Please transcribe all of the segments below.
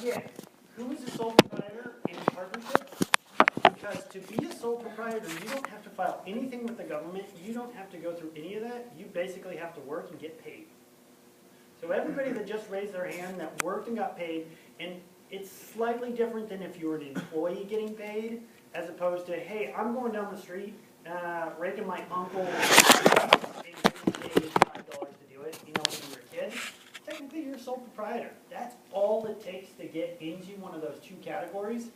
forget who is a sole proprietor in partnerships, because to be a sole proprietor, you don't have to file anything with the government. You don't have to go through any of that. You basically have to work and get paid. So everybody that just raised their hand that worked and got paid, and it's slightly different than if you were an employee getting paid, as opposed to, hey, I'm going down the street, raking my uncle, paying $5 to do it, you know, when you were a kid. Technically, you're a sole proprietor. That's all it takes to get into one of those two categories.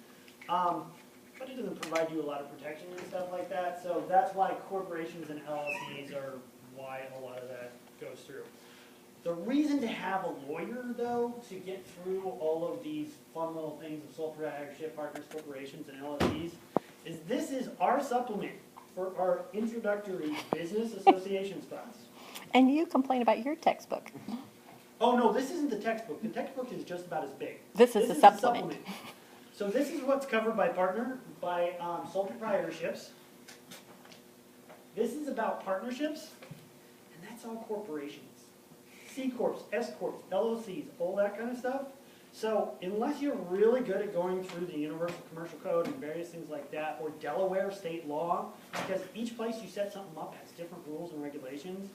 But it doesn't provide you a lot of protection and stuff like that. So that's why corporations and LLCs are why a lot of that goes through. The reason to have a lawyer, though, to get through all of these fun little things of sole proprietorship, partners, corporations, and LLCs, is this is our supplement for our introductory business associations class. And you complain about your textbook. Oh, no, this isn't the textbook. The textbook is just about as big. This is the supplement. So this is what's covered by sole proprietorships. This is about partnerships, and that's all corporations. C Corps, S Corps, LLCs, all that kind of stuff. So unless you're really good at going through the Universal Commercial Code and various things like that, or Delaware state law, because each place you set something up has different rules and regulations,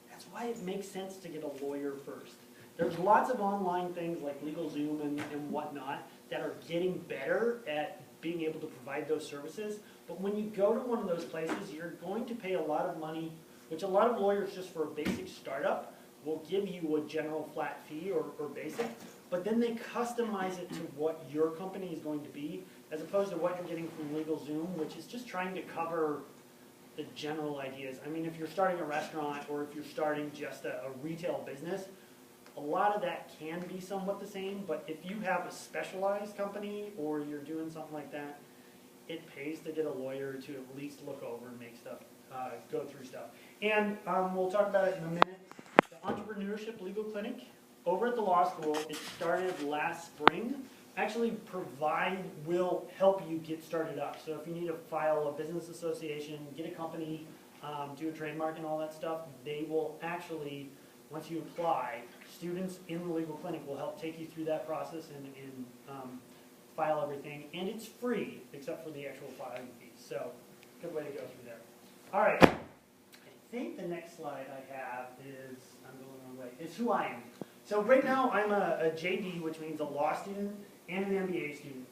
that's why it makes sense to get a lawyer first. There's lots of online things like LegalZoom and whatnot that are getting better at being able to provide those services. But when you go to one of those places, you're going to pay a lot of money, which a lot of lawyers just for a basic startup will give you a general flat fee or basic, but then they customize it to what your company is going to be, as opposed to what you're getting from LegalZoom, which is just trying to cover the general ideas. I mean, if you're starting a restaurant or if you're starting just a retail business, a lot of that can be somewhat the same, but if you have a specialized company or you're doing something like that, it pays to get a lawyer to at least look over and make stuff, go through stuff. And we'll talk about it in a minute. The Entrepreneurship Legal Clinic over at the law school, it started last spring. Actually will help you get started up. So if you need to file a business association, get a company, do a trademark and all that stuff, they will actually, once you apply, students in the legal clinic will help take you through that process and file everything. And it's free, except for the actual filing fees. So, good way to go through there. All right. I think the next slide I have is, I'm going the wrong way, is who I am. So right now I'm a JD, which means a law student and an MBA student.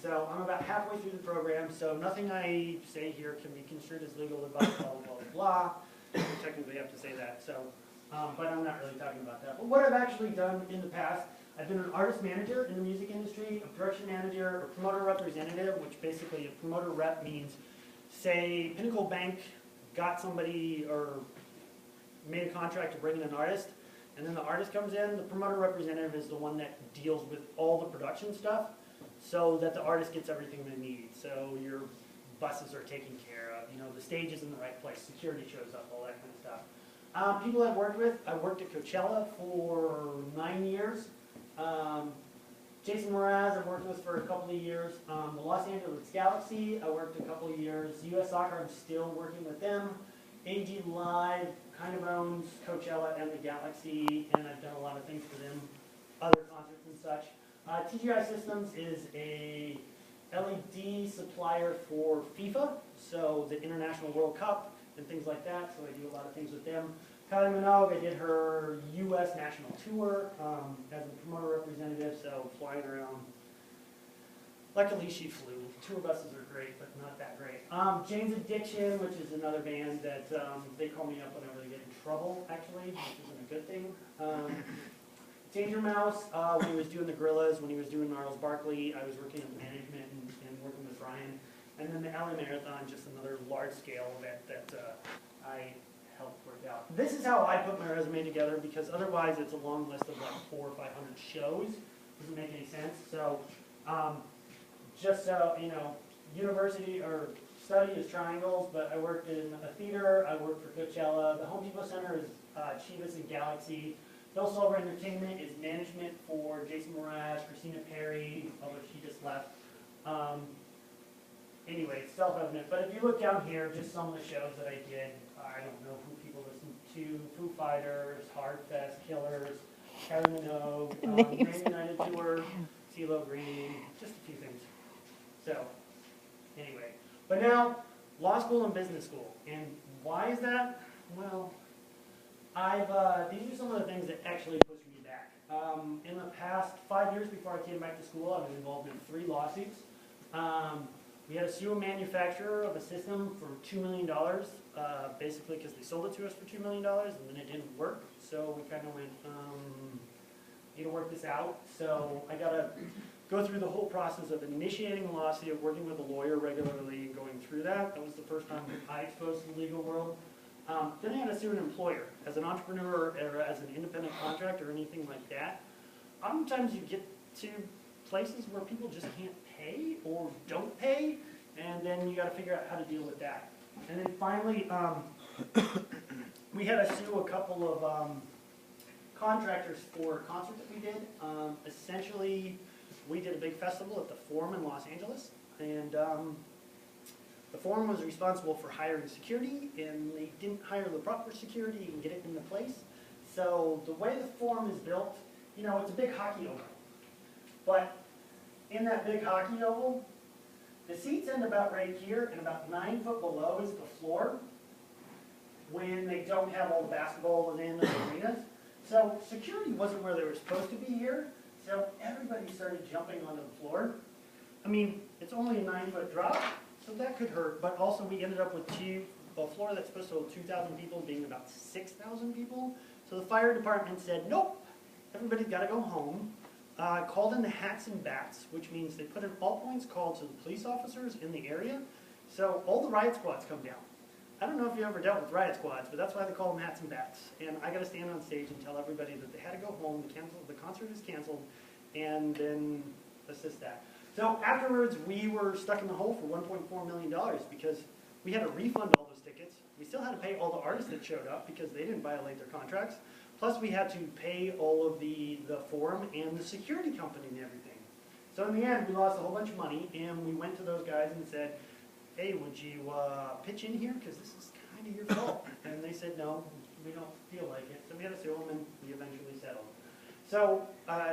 So I'm about halfway through the program, so nothing I say here can be construed as legal advice, blah, blah, blah, blah. You technically have to say that, so, but I'm not really talking about that. But what I've actually done in the past, I've been an artist manager in the music industry, a production manager, a promoter representative, which basically a promoter rep means, say, Pinnacle Bank got somebody or made a contract to bring in an artist, and then the artist comes in, the promoter representative is the one that deals with all the production stuff so that the artist gets everything they need. So your buses are taken care of, you know, the stage is in the right place, security shows up, all that kind of stuff. People I've worked with, I worked at Coachella for 9 years. Jason Mraz I've worked with for a couple of years. The Los Angeles Galaxy, I worked a couple of years. US Soccer, I'm still working with them. AG Live kind of owns Coachella and the Galaxy, and I've done a lot of things for them, other concerts and such. TGI Systems is a LED supplier for FIFA, so the International World Cup and things like that, so I do a lot of things with them. Kylie Minogue, I did her U.S. national tour as a promoter representative, so flying around. Luckily she flew. Tour buses are great, but not that great. Jane's Addiction, which is another band that they call me up whenever they get in trouble, actually, which isn't a good thing. Danger Mouse, when he was doing the Gorillas, when he was doing Gnarls Barkley, I was working in management and working with Brian. And then the LA Marathon, just another large-scale event that I helped work out. This is how I put my resume together, because otherwise it's a long list of like 400 or 500 shows. Doesn't make any sense. So, just so you know, university or study is triangles, but I worked in a theater, I worked for Coachella. The Home Depot Center is Chivas and Galaxy. Bill Silver Entertainment is management for Jason Mraz, Christina Perry, although she just left. Anyway, it's self-evident. But if you look down here, just some of the shows that I did, I don't know who people listen to, Foo Fighters, Hardfest, Killers, Kylie Minogue, Grand United Tour, CeeLo Green, just a few things. So, anyway. But now, law school and business school. And why is that? Well, these are some of the things that actually pushed me back. In the past 5 years before I came back to school, I've been involved in 3 lawsuits. We had to sue a manufacturer of a system for $2 million, basically because they sold it to us for $2 million and then it didn't work. So we kind of went, need to work this out. So I got to go through the whole process of initiating a lawsuit, working with a lawyer regularly, and going through that. That was the first time I exposed to the legal world. Then I had to sue an employer. As an entrepreneur or as an independent contractor or anything like that, oftentimes you get to places where people just can't pay or don't pay, and then you got to figure out how to deal with that. And then finally, we had to sue a couple of contractors for a concert that we did. Essentially, we did a big festival at the Forum in Los Angeles, and the Forum was responsible for hiring security, and they didn't hire the proper security and get it into place. So the way the Forum is built, you know, it's a big hockey oval. But in that big hockey oval, the seats end about right here, and about 9 foot below is the floor when they don't have all the basketballs in the arenas. So security wasn't where they were supposed to be here, so everybody started jumping onto the floor. I mean, it's only a 9-foot drop, so that could hurt, but also we ended up with a floor that's supposed to hold 2,000 people being about 6,000 people. So the fire department said, nope, everybody's got to go home. Called in the hats and bats, which means they put an all points call to the police officers in the area. So all the riot squads come down. I don't know if you ever dealt with riot squads, but that's why they call them hats and bats. And I got to stand on stage and tell everybody that they had to go home, the concert is canceled, and then assist that. So afterwards, we were stuck in the hole for $1.4 million because we had to refund all those tickets. We still had to pay all the artists that showed up because they didn't violate their contracts. Plus, we had to pay all of the Forum and the security company and everything. So in the end, we lost a whole bunch of money, and we went to those guys and said, hey, would you pitch in here? Because this is kind of your fault. And they said, no, we don't feel like it. So we had to sue them, and we eventually settled. So,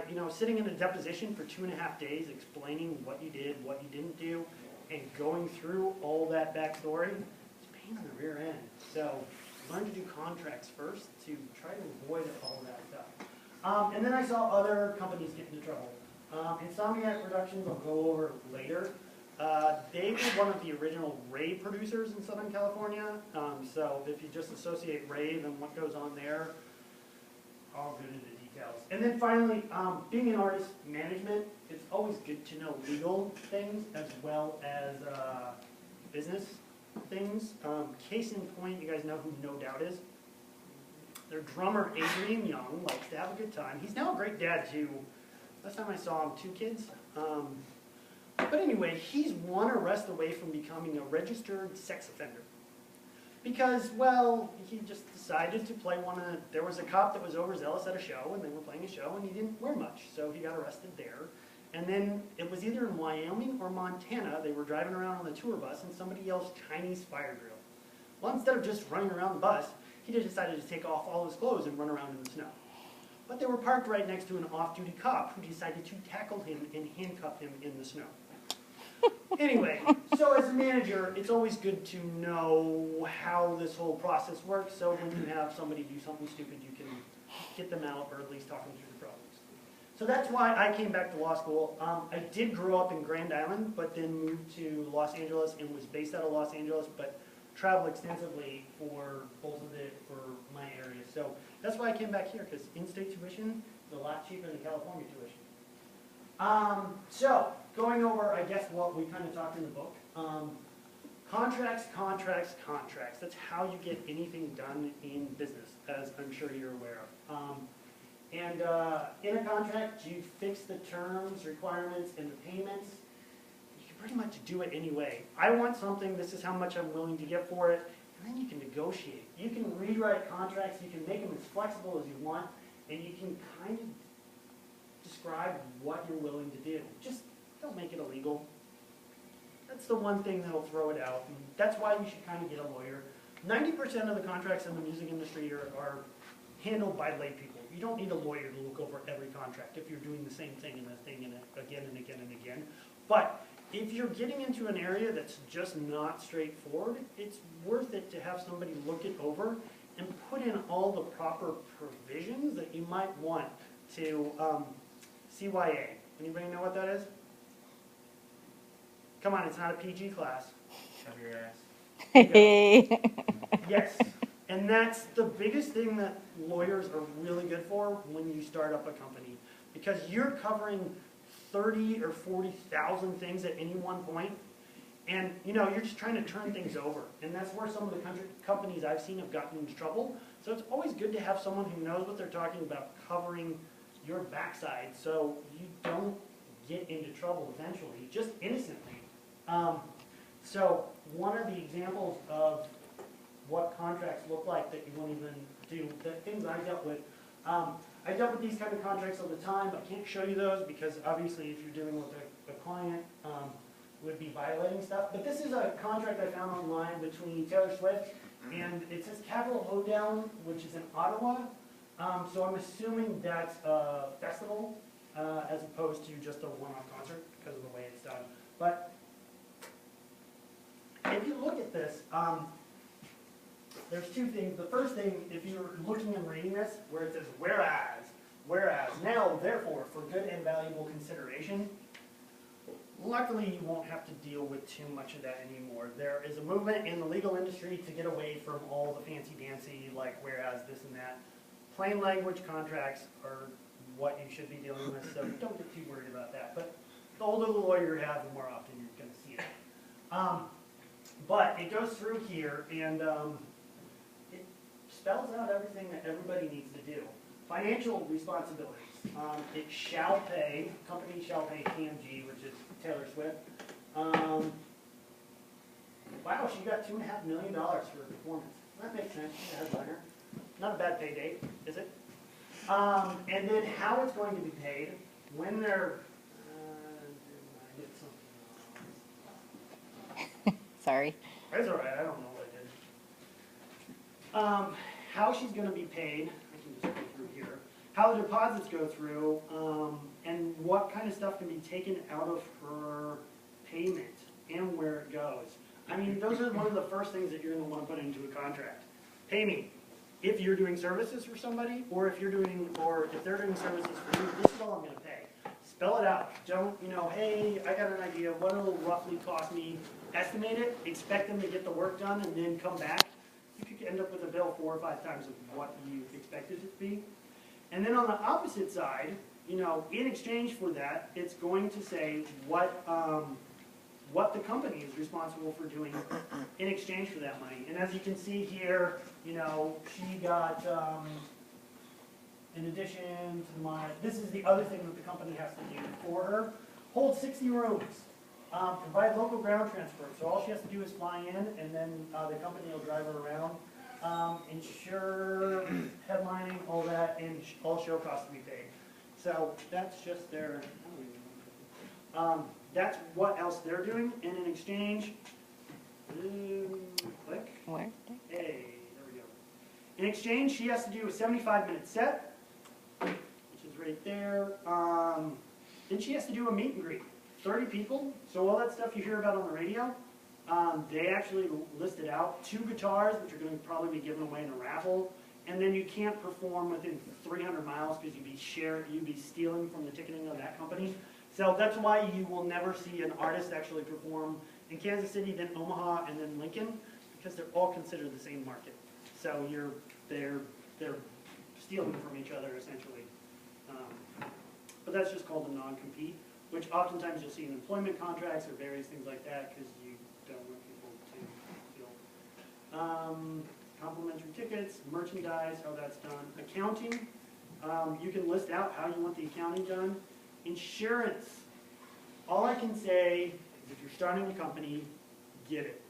you know, sitting in a deposition for 2.5 days explaining what you did, what you didn't do, and going through all that backstory, it's a pain in the rear end. So learn to do contracts first to try to avoid all that stuff. And then I saw other companies get into trouble. Insomniac Productions, I'll go over later. They were one of the original rave producers in Southern California. So if you just associate rave and what goes on there, I'll go into details. And then finally, being in artist management, it's always good to know legal things as well as business things. Case in point, you guys know who No Doubt is. Their drummer, Adrian Young, likes to have a good time. He's now a great dad, too. Last time I saw him, 2 kids. But anyway, he's 1 arrest away from becoming a registered sex offender. Because, well, he just decided to play there was a cop that was overzealous at a show, and they were playing a show, and he didn't wear much, so he got arrested there. And then it was either in Wyoming or Montana, they were driving around on the tour bus, and somebody yells Chinese fire drill. Well, instead of just running around the bus, he just decided to take off all his clothes and run around in the snow. But they were parked right next to an off-duty cop who decided to tackle him and handcuff him in the snow. Anyway, so as a manager, it's always good to know how this whole process works, so when you have somebody do something stupid, you can get them out or at least talk them through the problems. So that's why I came back to law school. I did grow up in Grand Island, but then moved to Los Angeles and was based out of Los Angeles, but traveled extensively for my area. So that's why I came back here, because in-state tuition is a lot cheaper than California tuition. So, going over, I guess, what we kind of talked in the book. Contracts, contracts, contracts. That's how you get anything done in business, as I'm sure you're aware of. In a contract, you fix the terms, requirements, and the payments. You can pretty much do it anyway. I want something, this is how much I'm willing to get for it, and then you can negotiate. You can rewrite contracts, you can make them as flexible as you want, and you can kind of describe what you're willing to do. Just don't make it illegal. That's the one thing that'll throw it out. And that's why you should kind of get a lawyer. 90% of the contracts in the music industry are handled by lay people. you don't need a lawyer to look over every contract if you're doing the same thing and again and again and again. But if you're getting into an area that's just not straightforward, it's worth it to have somebody look it over and put in all the proper provisions that you might want to CYA. Anybody know what that is? Come on, it's not a PG class. Cover your ass. Hey. Yes, and that's the biggest thing that lawyers are really good for when you start up a company, because you're covering 30 or 40,000 things at any one point, and you're just trying to turn things over, and that's where some of the companies I've seen have gotten into trouble. So it's always good to have someone who knows what they're talking about covering your backside, so you don't get into trouble eventually, just innocently. So one of the examples of what contracts look like that you won't even do, the things I dealt with, I dealt with these kind of contracts all the time. I can't show you those because obviously if you're dealing with a client, would be violating stuff. But this is a contract I found online between Taylor Swift and it says Capital Hoedown, which is in Ottawa. So I'm assuming that's a festival as opposed to just a one-off concert because of the way it's done. But if you look at this, there's two things. The first thing, if you're looking and reading this, where it says, whereas, now, therefore, for good and valuable consideration, luckily you won't have to deal with too much of that anymore. There is a movement in the legal industry to get away from all the fancy-dancy, like whereas, this and that. Plain language contracts are what you should be dealing with, so don't get too worried about that. But the older the lawyer you have, the more often you're going to see it. But it goes through here, and it spells out everything that everybody needs to do. Financial responsibilities. It shall pay, company shall pay TMG, which is Taylor Swift. Wow, she got $2.5 million for her performance. That makes sense. She's a headliner. Not a bad pay date, is it? And then how it's going to be paid when they're. I did something. Sorry. That's all right. I don't know what I did. How she's going to be paid. I can just go through here. How the deposits go through, and what kind of stuff can be taken out of her payment, and where it goes. I mean, those are one of the first things that you're going to want to put into a contract. Pay me. If you're doing services for somebody, or if they're doing services for you, this is all I'm going to pay. Spell it out. Don't, hey, I got an idea. What it'll roughly cost me? Estimate it. Expect them to get the work done, and then come back. You could end up with a bill 4 or 5 times of what you expected it to be. And then on the opposite side, in exchange for that, it's going to say what the company is responsible for doing in exchange for that money. And as you can see here, she got, in addition to this is the other thing that the company has to do for her, hold 60 rooms, provide local ground transport. So all she has to do is fly in, and then the company will drive her around, insure, headlining, all that, and all show costs to be paid. So that's just their, that's what else they're doing, and in exchange, click, Where? hey, there we go. In exchange, she has to do a 75-minute set, which is right there. Then she has to do a meet and greet, 30 people. So all that stuff you hear about on the radio, they actually listed out 2 guitars, which are going to probably be given away in a raffle. And then you can't perform within 300 miles because you'd be stealing from the ticketing of that company. So that's why you will never see an artist actually perform in Kansas City, then Omaha, and then Lincoln, because they're all considered the same market. So they're stealing from each other essentially. But that's just called a non-compete, which oftentimes you'll see in employment contracts or various things like that, because you don't want people to steal. Complimentary tickets, merchandise, how that's done. Accounting, you can list out how you want the accounting done. Insurance, all I can say is if you're starting a company, get it.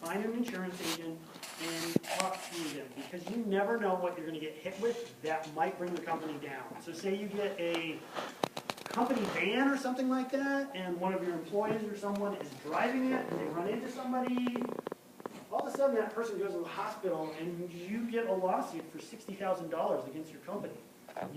Find an insurance agent and talk to them, because you never know what you're going to get hit with that might bring the company down. So say you get a company van or something like that, and one of your employees or someone is driving it, and they run into somebody, all of a sudden that person goes to the hospital, and you get a lawsuit for $60,000 against your company.